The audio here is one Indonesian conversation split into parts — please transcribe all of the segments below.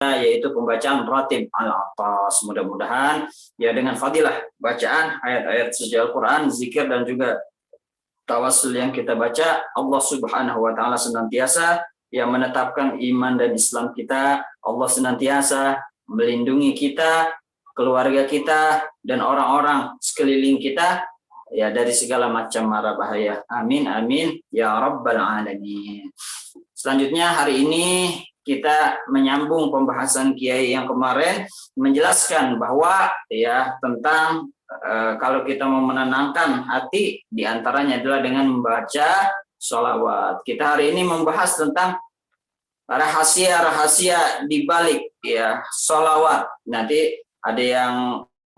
yaitu pembacaan ratib al-atas. Mudah-mudahan ya dengan fadilah bacaan ayat-ayat suci Al-Quran, zikir dan juga tawassul yang kita baca, Allah Subhanahu wa taala senantiasa yang menetapkan iman dan Islam kita. Allah senantiasa melindungi kita, keluarga kita dan orang-orang sekeliling kita ya dari segala macam mara bahaya. Amin amin ya rabbal alamin. Selanjutnya hari ini kita menyambung pembahasan Kiai yang kemarin menjelaskan bahwa ya tentang kalau kita mau menenangkan hati diantaranya adalah dengan membaca sholawat. Kita hari ini membahas tentang rahasia-rahasia di balik ya sholawat. Nanti ada yang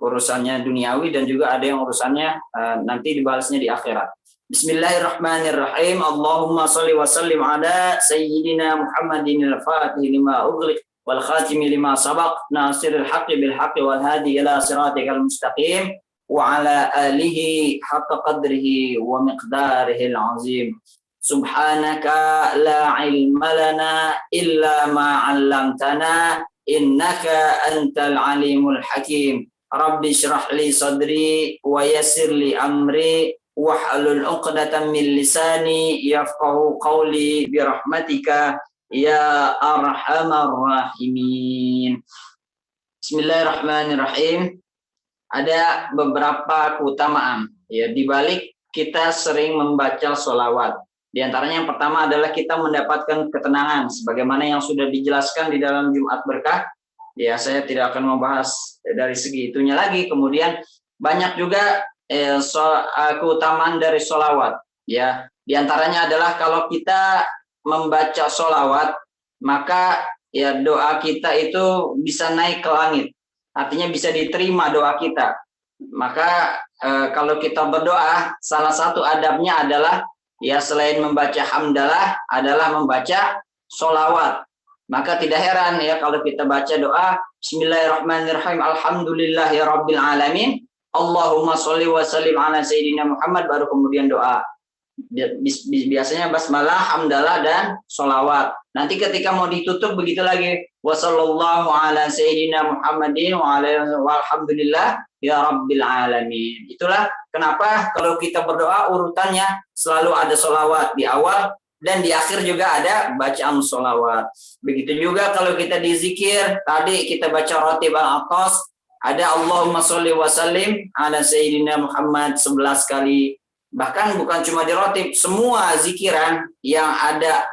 urusannya duniawi dan juga ada yang urusannya nanti dibalasnya di akhirat. Bismillahirrahmanirrahim. Allahumma shalli wa sallim ala sayyidina Muhammadin al-Fatih lima ughliq wal khatim lima sabaq nasiril haqqi bil haqqi wal hadi ila siratikal mustaqim wa ala alihi haqqa qadrihi wa miqdarihi al-azim. Subhanaka la ilma lana illa ma 'allamtana innaka antal alimul hakim. Rabbi shrah li sadri wa yassir li amri wahlul 'uqdatam min lisani yafqahu qawli bi rahmatika ya arhamar rahimin. Bismillahirrahmanirrahim. Ada beberapa keutamaan ya di balik kita sering membaca sholawat. Di antaranya yang pertama adalah kita mendapatkan ketenangan sebagaimana yang sudah dijelaskan di dalam Jumat Berkah. Ya, saya tidak akan membahas dari segi itunya lagi. Kemudian banyak juga keutamaan dari sholawat. Ya, di antaranya adalah kalau kita membaca sholawat, maka ya doa kita itu bisa naik ke langit. Artinya bisa diterima doa kita. Maka kalau kita berdoa, salah satu adabnya adalah ya selain membaca hamdalah adalah membaca sholawat. Maka tidak heran ya kalau kita baca doa Bismillahirrahmanirrahim Alhamdulillahirabbil alamin Allahumma sholli wa sallim ala sayyidina Muhammad, baru kemudian doa. Biasanya basmalah, hamdalah dan sholawat. Nanti ketika mau ditutup begitu lagi wa sallallahu ala sayyidina Muhammadin wa ala walhamdulillah ya rabbil alamin. Itulah kenapa kalau kita berdoa urutannya selalu ada sholawat di awal dan di akhir juga ada bacaan sholawat. Begitu juga kalau kita dizikir, tadi kita baca ratib al-atas, ada Allahumma sholli wa sallim ala sayyidina Muhammad 11 kali. Bahkan bukan cuma di ratib, semua zikiran yang ada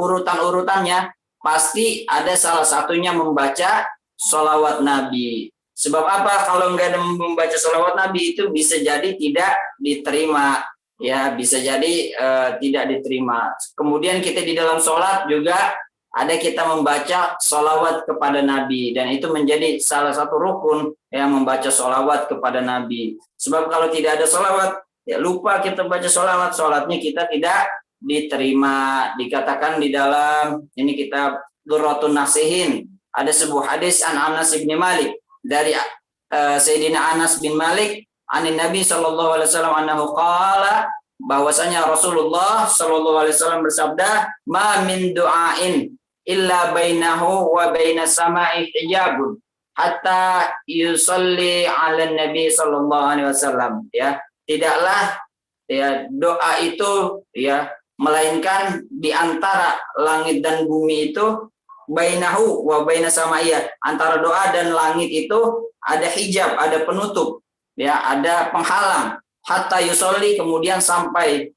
urutan-urutannya pasti ada salah satunya membaca sholawat Nabi. Sebab apa? Kalau nggak ada membaca sholawat Nabi itu bisa jadi tidak diterima. Ya, bisa jadi tidak diterima. Kemudian kita di dalam sholat juga ada kita membaca sholawat kepada Nabi. Dan itu menjadi salah satu rukun yang membaca sholawat kepada Nabi. Sebab kalau tidak ada sholawat, ya lupa kita baca sholawat, sholatnya kita tidak diterima. Dikatakan di dalam ini kitab Durratun Nasihin, ada sebuah hadis an Anas bin Malik dari Sayyidina Anas bin Malik anin Nabi sallallahu alaihi wasallam annahu qala, bahwasanya Rasulullah sallallahu alaihi wasallam bersabda, ma min du'ain illa bainahu wa bainas sama'i hijabun hatta yusalli 'alan nabi sallallahu alaihi wasallam. Ya, tidaklah ya doa itu ya melainkan di antara langit dan bumi itu bainahu wa bainas sama'i, antara doa dan langit itu ada hijab, ada penutup. Ya, ada penghalang hatta yusolli, kemudian sampai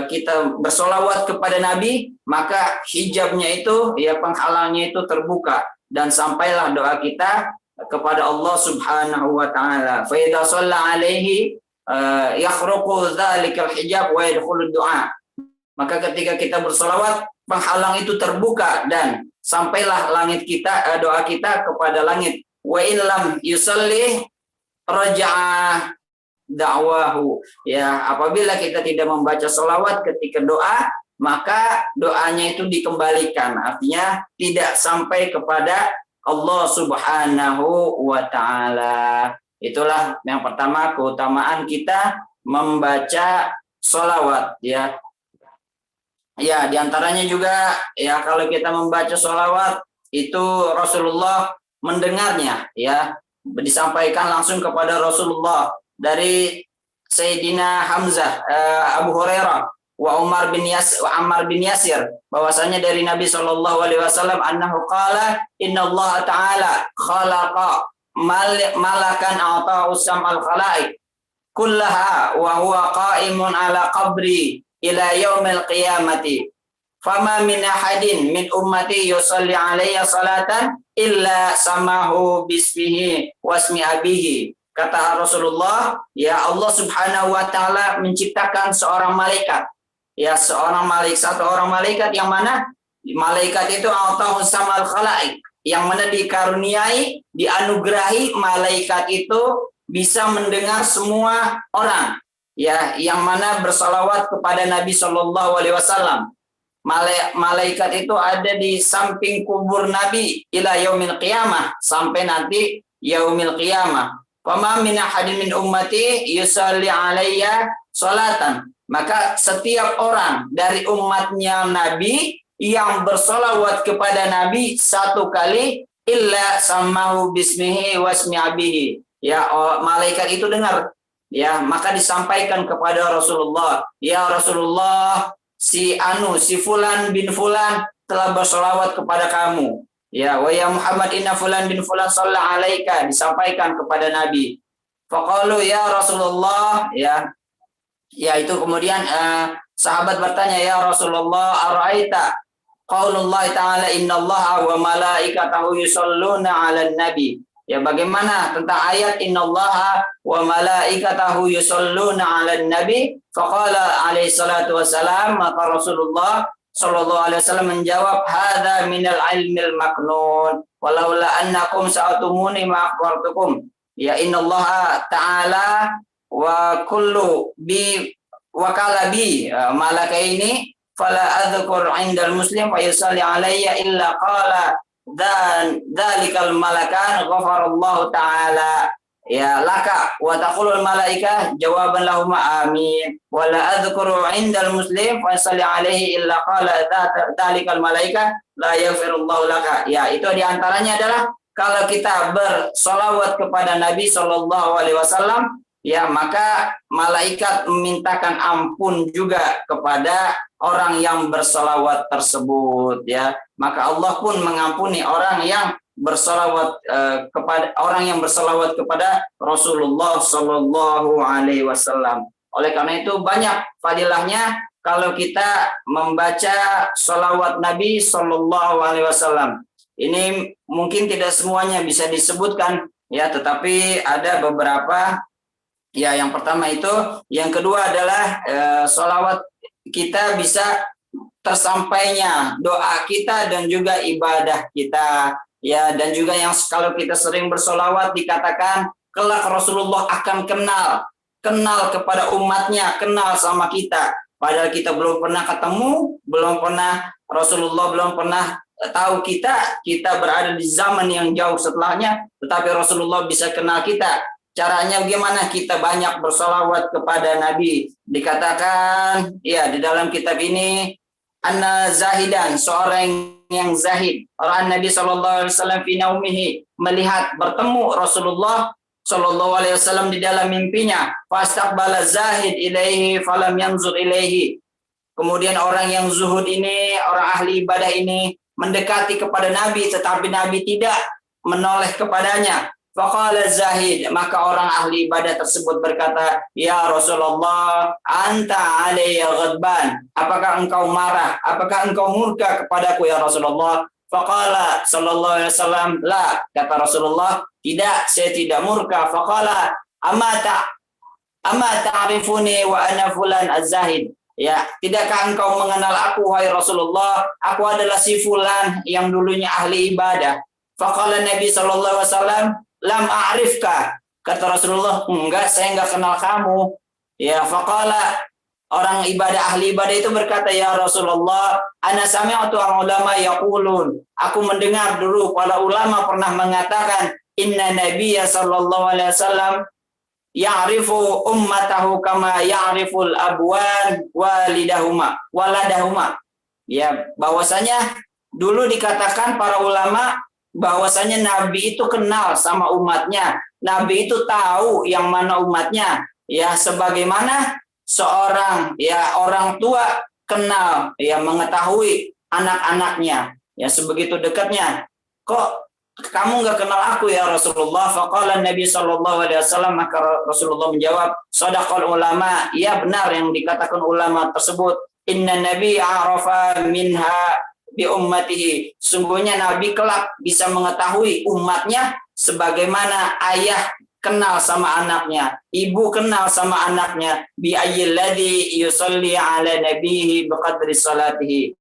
kita bersolawat kepada Nabi, maka hijabnya itu ya penghalangnya itu terbuka dan sampailah doa kita kepada Allah Subhanahu wa taala. Fa idza shalla alaihi yakhruqu dzalikal hijab wa yadkhulu du'a. Maka ketika kita bersolawat, penghalang itu terbuka dan sampailah langit kita, doa kita kepada langit. Wa illam yusalli raja'a da'wahu. Ya, apabila kita tidak membaca sholawat ketika doa, maka doanya itu dikembalikan. Artinya tidak sampai kepada Allah Subhanahu wa ta'ala. Itulah yang pertama, keutamaan kita membaca sholawat. Ya, diantaranya juga ya kalau kita membaca sholawat itu Rasulullah mendengarnya, ya, disampaikan langsung kepada Rasulullah dari Sayyidina Hamzah, Abu Hurairah, wa Ammar bin Yasir, bahwasanya dari Nabi Shallallahu Alaihi Wasallam, annahu qala inna Allah Taala khalaqa malakan ata'u sam'al khalaiq kullaha wa huwa qa'imun ala qabri ila yaumil qiyamati fama min ahadin min ummati yusalli alayya salatan illa samahu bismihi wasmi abihi. Kata Rasulullah, ya Allah Subhanahu wa taala menciptakan seorang malaikat. Ya, satu orang malaikat yang mana malaikat itu atahu samal khalaiq, yang mana dikaruniai, dianugerahi malaikat itu bisa mendengar semua orang, ya, yang mana bersalawat kepada Nabi Shallallahu Alaihi Wasallam. Malaikat itu ada di samping kubur Nabi ila yaumil qiyamah, sampai nanti yaumil qiyamah. Fama min ahadin min ummati yusalli alayya salatan. Maka setiap orang dari umatnya Nabi yang bersolawat kepada Nabi satu kali, illa samahu bismihi wasmi abihi. Ya, malaikat itu dengar. Ya, maka disampaikan kepada Rasulullah, ya Rasulullah, si fulan bin fulan telah bersolawat kepada kamu. Ya, wa ya Muhammad inna fulan bin fulan shalla alaika, disampaikan kepada Nabi. Faqalu ya Rasulullah, ya itu kemudian sahabat bertanya, ya Rasulullah, ara'aita qaulullah ta'ala innallaha wa malaikatahu yusholluna 'alan nabi. Ya, bagaimana tentang ayat innallaha wa malaikatahu yusholluna 'alan nabi? Faqala alaihi salatu wassalam, maka Rasulullah sallallahu alaihi wasallam menjawab, hadza minal ilmil maknun walaula annakum sa'atumuni ma akhbartukum. Ya, innallaha ta'ala wa kullu bi wakala bi malaka ini fala adzkur indal muslim fa yusalli alayya illa qala dan dzalikal malakan ghafarallahu taala ya laka wa taqulul malaikah jawaban lahum amin wala adzkuru indal muslim fa yusalli alayhi illa qala dzalikal malaikah la yaghfirullahu laka. Ya, itu diantaranya adalah kalau kita bersolawat kepada Nabi Shallallahu Alaihi Wasallam, ya, maka malaikat memintakan ampun juga kepada orang yang bersolawat tersebut, ya. Maka Allah pun mengampuni orang yang bersolawat kepada Rasulullah Shallallahu Alaihi Wasallam. Oleh karena itu banyak fadilahnya kalau kita membaca solawat Nabi Shallallahu Alaihi Wasallam. Ini mungkin tidak semuanya bisa disebutkan, ya, tetapi ada beberapa. Ya, yang pertama itu, yang kedua adalah sholawat kita bisa tersampainya doa kita dan juga ibadah kita, ya, dan juga yang kalau kita sering bersholawat dikatakan kelak Rasulullah akan kenal kepada umatnya, kenal sama kita, padahal kita belum pernah ketemu, Rasulullah belum pernah tahu kita berada di zaman yang jauh setelahnya, tetapi Rasulullah bisa kenal kita. Caranya bagaimana? Kita banyak bersolawat kepada Nabi. Dikatakan, ya, di dalam kitab ini, anna zahidan, seorang yang zahid, orang Nabi Shallallahu Alaihi Wasallam fi naumihi, melihat bertemu Rasulullah Shallallahu Alaihi Wasallam di dalam mimpinya. Fastaqbala zahid ilaihi falam yanzur ilaihi. Kemudian orang yang zuhud ini, orang ahli ibadah ini mendekati kepada Nabi, tetapi Nabi tidak menoleh kepadanya. Faqala zahid, maka orang ahli ibadah tersebut berkata, ya Rasulullah, anta alayya ghadban, apakah engkau marah, apakah engkau murka kepadaku ya Rasulullah? Faqala sallallahu alaihi wasallam, la, kata Rasulullah, tidak, saya tidak murka. Faqala amma ta'rifuni wa ana fulan az-zahid. Ya, tidakkah engkau mengenal aku wahai Rasulullah? Aku adalah si fulan yang dulunya ahli ibadah. Faqala Nabi sallallahu alaihi wasallam, lam a'rifka, kata Rasulullah, enggak, saya enggak kenal kamu. Ya, faqala, orang ahli ibadah itu berkata, ya Rasulullah, ana sami'tu ulama yaqulun, aku mendengar dulu para ulama pernah mengatakan, inna nabiyya sallallahu alaihi wasallam ya'rifu ummatahu kama ya'riful abwan waladahuma. Ya, bahwasanya Dulu dikatakan para ulama bahwasanya Nabi itu kenal sama umatnya. Nabi itu tahu yang mana umatnya. Ya, sebagaimana seorang ya orang tua kenal ya mengetahui anak-anaknya. Ya, sebegitu dekatnya. Kok kamu nggak kenal aku ya Rasulullah? Faqala Nabi sallallahu alaihi wasallam, maka Rasulullah menjawab, sadaqal ulama, ya benar yang dikatakan ulama tersebut. Inna Nabi arafa minha bi ummatihi. Sungguhnya Nabi kelak bisa mengetahui umatnya sebagaimana ayah kenal sama anaknya, ibu kenal sama anaknya, bi ayyil ladzi yusalli ala nabihi biqadri salatihi.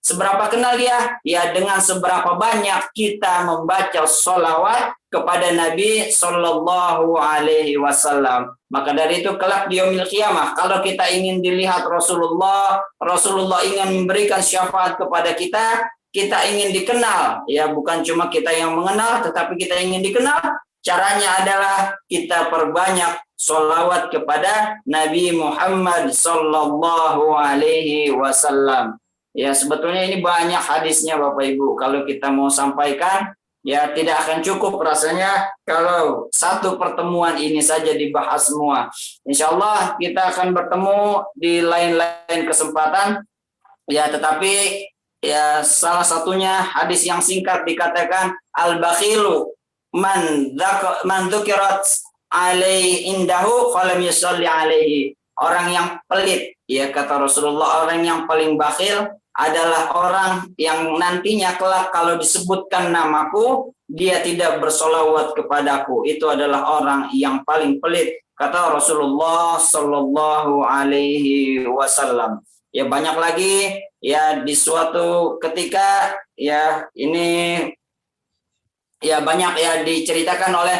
Seberapa kenal dia? Ya dengan seberapa banyak kita membaca sholawat kepada Nabi Sallallahu Alaihi Wasallam. Maka dari itu kelak di yaumil qiyamah, kalau kita ingin dilihat Rasulullah, Rasulullah ingin memberikan syafaat kepada kita, kita ingin dikenal. Ya bukan cuma kita yang mengenal, tetapi kita ingin dikenal. Caranya adalah kita perbanyak sholawat kepada Nabi Muhammad Sallallahu Alaihi Wasallam. Ya sebetulnya ini banyak hadisnya Bapak Ibu. Kalau kita mau sampaikan ya tidak akan cukup rasanya kalau satu pertemuan ini saja dibahas semua. Insya Allah kita akan bertemu di lain-lain kesempatan. Ya tetapi ya salah satunya hadis yang singkat dikatakan al-bakhilu man dzukirat alaihi indahu falam yusalli alaihi. Orang yang pelit, ya kata Rasulullah, orang yang paling bakhil adalah orang yang nantinya kelak kalau disebutkan namaku, dia tidak bersolawat kepadaku. Itu adalah orang yang paling pelit, kata Rasulullah Sallallahu Alaihi Wasallam. Ya banyak lagi, ya di suatu ketika, ya ini ya banyak ya diceritakan oleh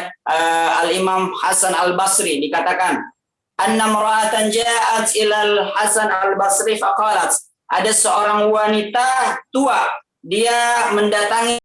Al-Imam Hasan Al-Basri, dikatakan anna mar'atan ja'at ilal Hasan Al-Basri faqalat, ada seorang wanita tua, dia mendatangi